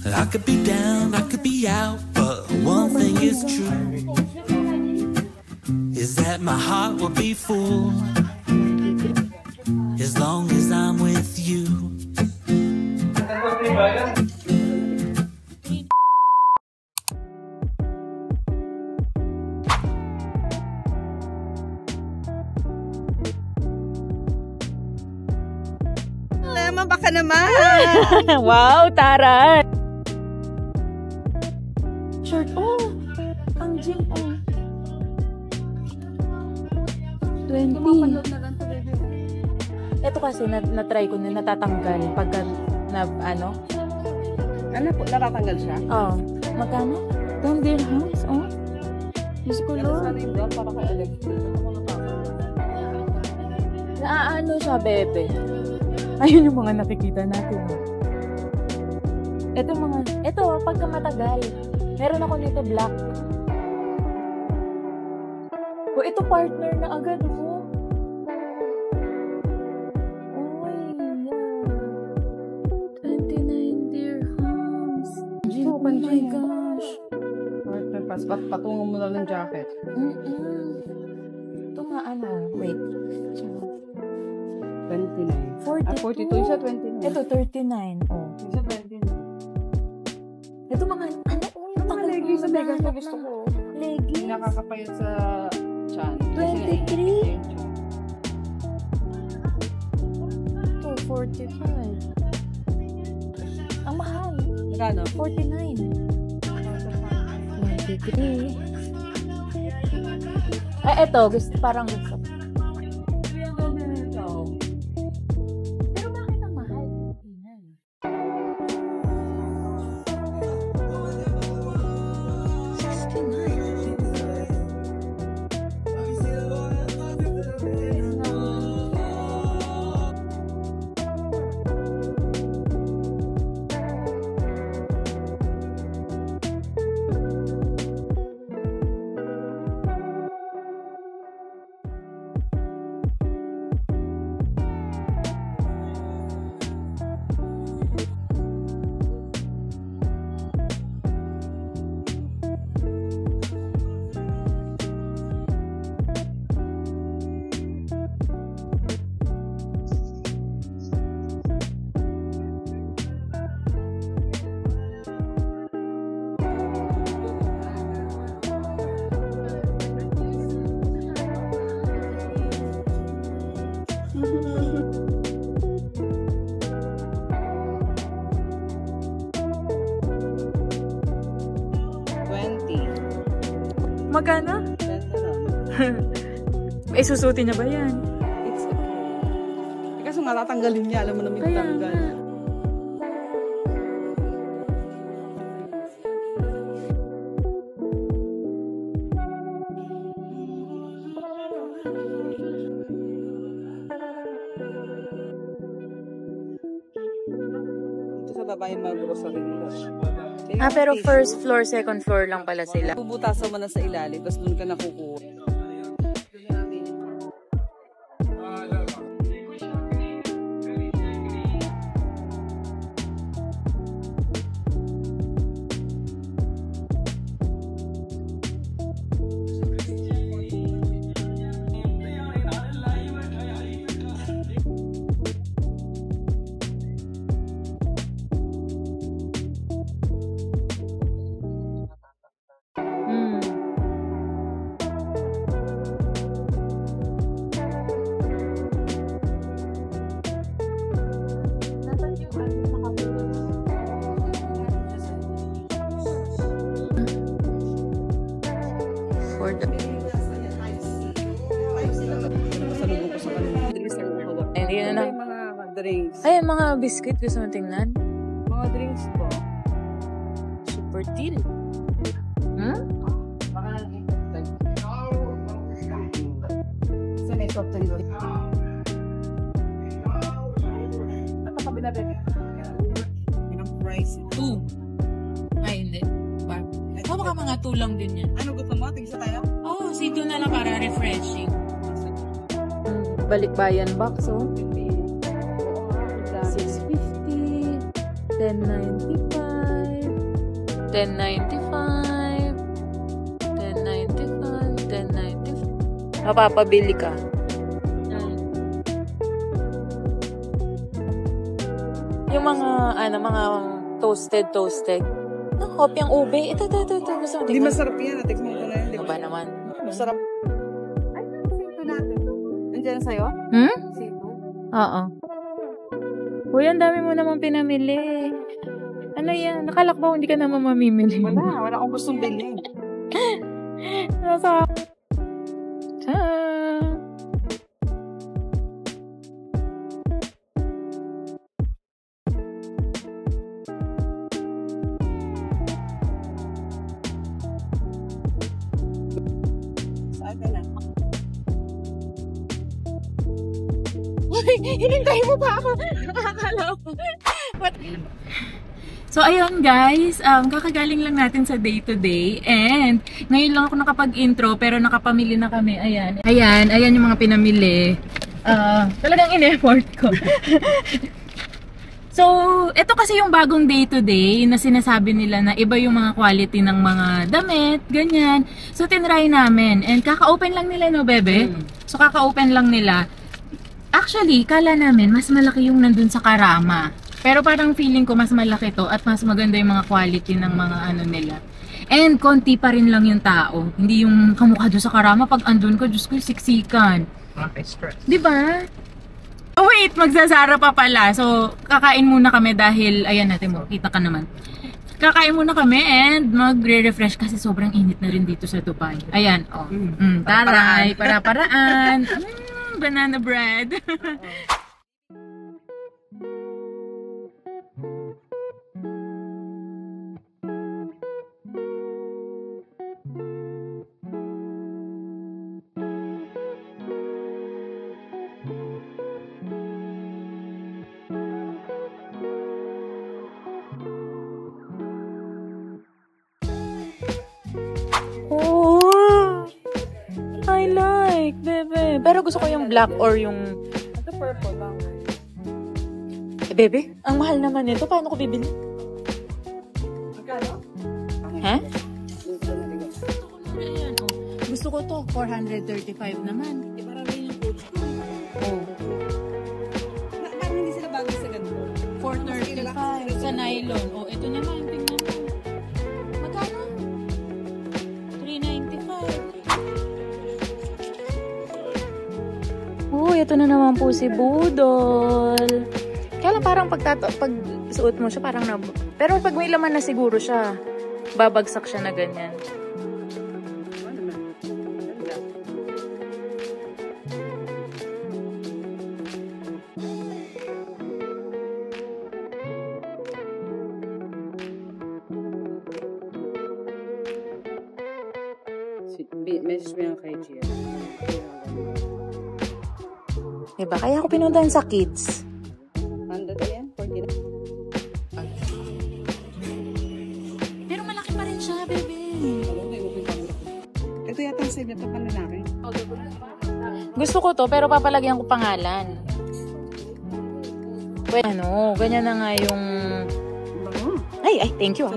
I could be down, I could be out, but one thing is true, is that my heart will be full as long as I'm with you. Lemon, baka naman! Wow, taray! Shirt, oh! Ang gym, oh! 20. Ito kasi, na-try ko na natatanggal pagka, ano? Ano po, natatanggal siya? Oh, magkano? 10 dirhams, oh. Diyos ko, Lord. Sana yung brown, para ka-electric. Naaano siya, bebe. Ayun yung mga nakikita natin. Ito, pagka matagal. Meron ako nito black. O, ito partner na agad, oh. Oh, yeah. 29 dirhams. Oh my gosh. Partner, patungan mo na ng jacket. Ito nga, ano, wait. 29. 42. 42. Isa 29. Ito, 39. Oh. Isa 29. Ito mga, ano, yung Mga leggings sa Vegas na gusto ko. Leggings. Hindi nakakapayat sa chan. 23. Ito, 45. Ang mahal. Magkano? 49. 23. Ito, parang gusto. Pero bakit ang mahal? Magkano? Susutin niya ba yan? It's okay. Kasi nga tatanggalin niya, alam mo naman yung tanggal. Ito sa baba yung mga grocery nila. Pero first floor, second floor lang pala sila. Bubutasan mo na sa ilalim, tapos doon ka nakukuha. Drinks. Ay, mga biscuit. Gusto mo tingnan? Mga drinks po. Super deal. Saan yung soft drink? At ang kabinabi? Yung price. 2. Ay, hindi. Baka mga 2 lang din yan. Ano gusto mo? Tingsa tayo? Oh, C2 na lang para refreshing. Balikbayan box, oh. 650, 1095. 10.95. 10.95. 10.95. Mapapabili ka. Yung mga, mga toasted. Kopyang ube. Ito. Gusto mo Hindi masarap yan. Tikman ko na yan. Ano ba naman? Masarap. Ay, sito natin. Nandiyan na sa'yo? Sito? Oo. Uy, ang dami mo naman pinamili. Ano yan? Nakalakbaw, hindi ka naman mamimili. Wala akong gustong bilhin. Nasa... Saan ka na? Hinintay mo pa ako. Nakakala ko. So, ayun guys, kakagaling lang natin sa day-to-day and ngayon lang ako nakapag-intro pero nakapamili na kami. Ayan yung mga pinamili. Talagang in-effort ko. So, ito kasi yung bagong day-to-day na sinasabi nila na iba yung mga quality ng mga damit, ganyan. So, tinry namin and kaka-open lang nila, no, bebe? So, kaka-open lang nila. Actually, kala namin mas malaki yung nandun sa Karama. Pero parang feeling ko mas malaki to at mas maganda yung mga quality ng mga ano nila. And konti pa rin lang yung tao. Hindi yung kamukha doon sa Karama. Pag andun ka, Diyos ko, siksikan. Diba? Oh wait, magsasara pa pala. So, kakain muna kami dahil, ayan natin mo, kita ka naman. Kakain muna kami and magre-refresh kasi sobrang init na rin dito sa Dubai. Ayan, oh. Taray, para-paraan. Banana bread. I like, bebe. Pero gusto ko yung black or yung... Ito purple lang. Bebe, ang mahal naman nito. Paano ko bibili? Magkano? Ha? Gusto ko to. 435 naman. Parang rin yung coach ko. Oh. Parang hindi sila bagay sa ganito. 435 sa nylon. Oh, ito naman. Tingnan mo. Magkano? 395. Uy, ito na naman po si Budol. Kaya lang parang pag suot mo siya, parang pero pag may laman na siguro siya, babagsak siya na ganyan. Message mo yung kay Gia. Diba? Kaya ako pinuntahan sa kids. Handa na yan? 40 na? Pero malaki pa rin siya, bebe. Ito yata ang save na ito pa lalaki. Gusto ko to, pero papalagyan ko pangalan. Well, ano, ganyan na nga yung... Ay, thank you.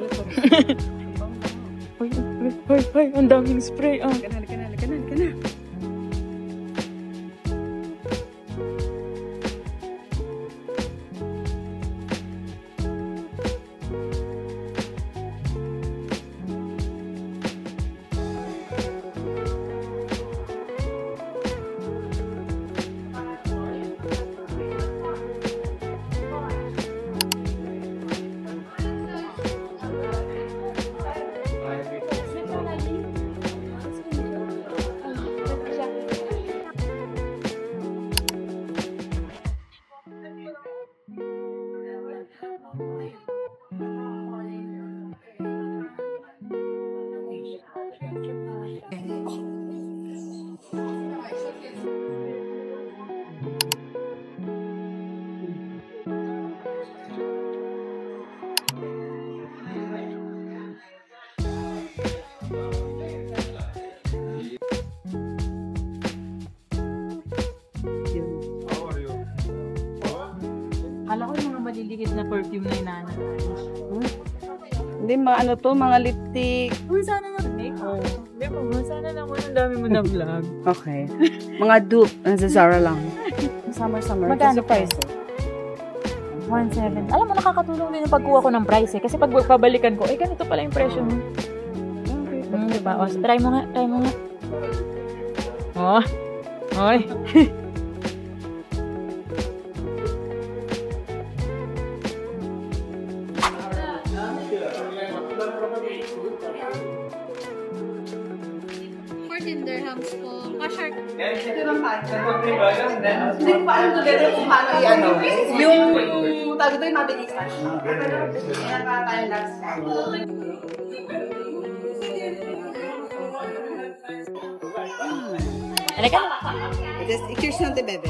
Ay, ang daming spray. Halika na. Kala ko yung mga maliliit na perfume na inana. Hindi, mga ano to, mga lipstick. Uy, sana na. Hindi mo, sana naman ang dami mo na vlog. Okay. Mga dupe, sa Zara lang. Summer. Magkano Kasi price? 1.7. Alam mo, nakakatulong din yung pagkuha ko ng price eh. Kasi pag pabalikan ko, ganito pala yung presyo mo. Diba? O, try mo nga. Oh. Oy. dirhams po. Ka-shark. Hindi ko pa alam together kung paano i-ano. Yung tawag ito yung mabilis. Kaya pa tayo last. Halika. Just i-cheers natin, bebe.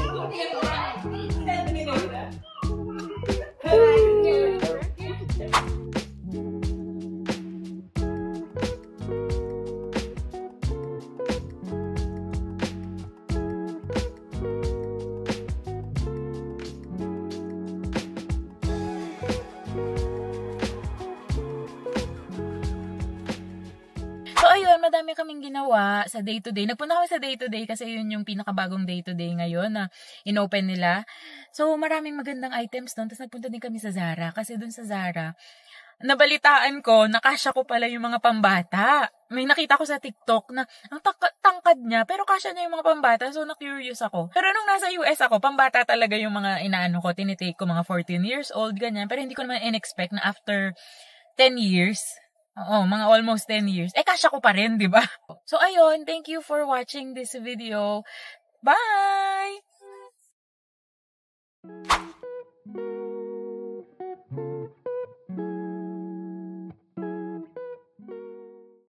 So ayun, madami kaming ginawa sa day-to-day. Nagpunta kami sa day-to-day kasi yun yung pinakabagong day-to-day ngayon na in-open nila. So maraming magandang items doon. Tapos nagpunta din kami sa Zara. Kasi doon sa Zara, nabalitaan ko, nakasya ko pala yung mga pambata. May nakita ko sa TikTok na ang tangkad niya, pero kasya niya yung mga pambata. So na-curious ako. Pero nung nasa US ako, pambata talaga yung mga inaano ko. Tinitake ko mga 14 years old, ganyan. Pero hindi ko naman in-expect na after 10 years, oo, mga almost 10 years. Kasya ko pa rin, di ba? So, ayun. Thank you for watching this video. Bye!